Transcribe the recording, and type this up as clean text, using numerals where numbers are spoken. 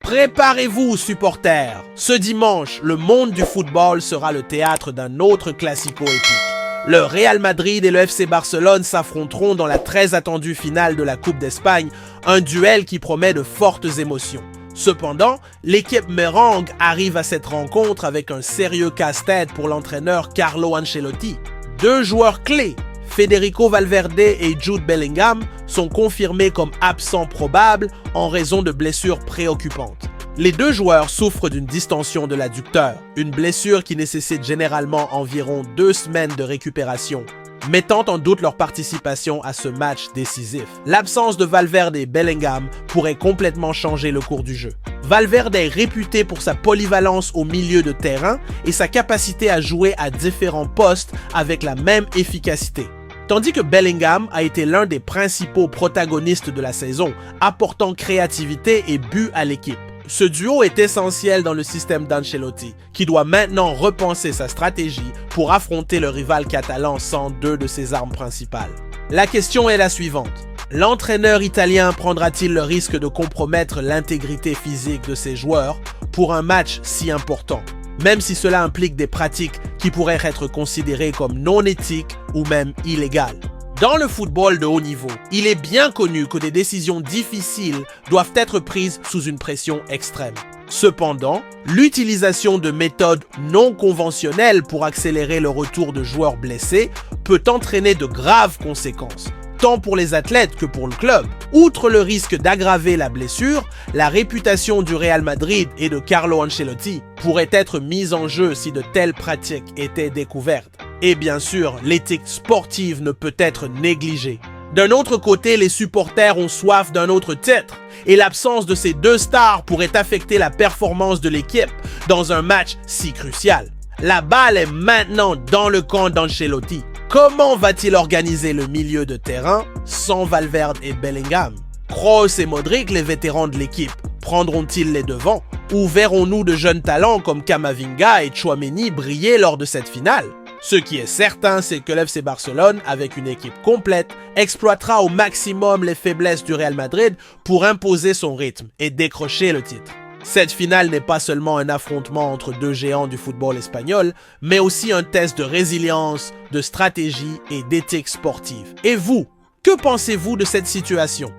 Préparez-vous, supporters! Ce dimanche, le monde du football sera le théâtre d'un autre classico épique. Le Real Madrid et le FC Barcelone s'affronteront dans la très attendue finale de la Coupe d'Espagne, un duel qui promet de fortes émotions. Cependant, l'équipe merengue arrive à cette rencontre avec un sérieux casse-tête pour l'entraîneur Carlo Ancelotti. Deux joueurs clés, Federico Valverde et Jude Bellingham, sont confirmés comme absents probables en raison de blessures préoccupantes. Les deux joueurs souffrent d'une distension de l'adducteur, une blessure qui nécessite généralement environ 2 semaines de récupération, mettant en doute leur participation à ce match décisif. L'absence de Valverde et Bellingham pourrait complètement changer le cours du jeu. Valverde est réputé pour sa polyvalence au milieu de terrain et sa capacité à jouer à différents postes avec la même efficacité. Tandis que Bellingham a été l'un des principaux protagonistes de la saison, apportant créativité et but à l'équipe. Ce duo est essentiel dans le système d'Ancelotti, qui doit maintenant repenser sa stratégie pour affronter le rival catalan sans 2 de ses armes principales. La question est la suivante. L'entraîneur italien prendra-t-il le risque de compromettre l'intégrité physique de ses joueurs pour un match si important, même si cela implique des pratiques qui pourraient être considérées comme non éthiques ou même illégales? Dans le football de haut niveau, il est bien connu que des décisions difficiles doivent être prises sous une pression extrême. Cependant, l'utilisation de méthodes non conventionnelles pour accélérer le retour de joueurs blessés peut entraîner de graves conséquences, tant pour les athlètes que pour le club. Outre le risque d'aggraver la blessure, la réputation du Real Madrid et de Carlo Ancelotti pourrait être mise en jeu si de telles pratiques étaient découvertes. Et bien sûr, l'éthique sportive ne peut être négligée. D'un autre côté, les supporters ont soif d'un autre titre, et l'absence de ces deux stars pourrait affecter la performance de l'équipe dans un match si crucial. La balle est maintenant dans le camp d'Ancelotti. Comment va-t-il organiser le milieu de terrain sans Valverde et Bellingham? Kroos et Modric, les vétérans de l'équipe, prendront-ils les devants? Ou verrons-nous de jeunes talents comme Camavinga et Tchouaméni briller lors de cette finale? Ce qui est certain, c'est que l'FC Barcelone, avec une équipe complète, exploitera au maximum les faiblesses du Real Madrid pour imposer son rythme et décrocher le titre. Cette finale n'est pas seulement un affrontement entre deux géants du football espagnol, mais aussi un test de résilience, de stratégie et d'éthique sportive. Et vous, que pensez-vous de cette situation?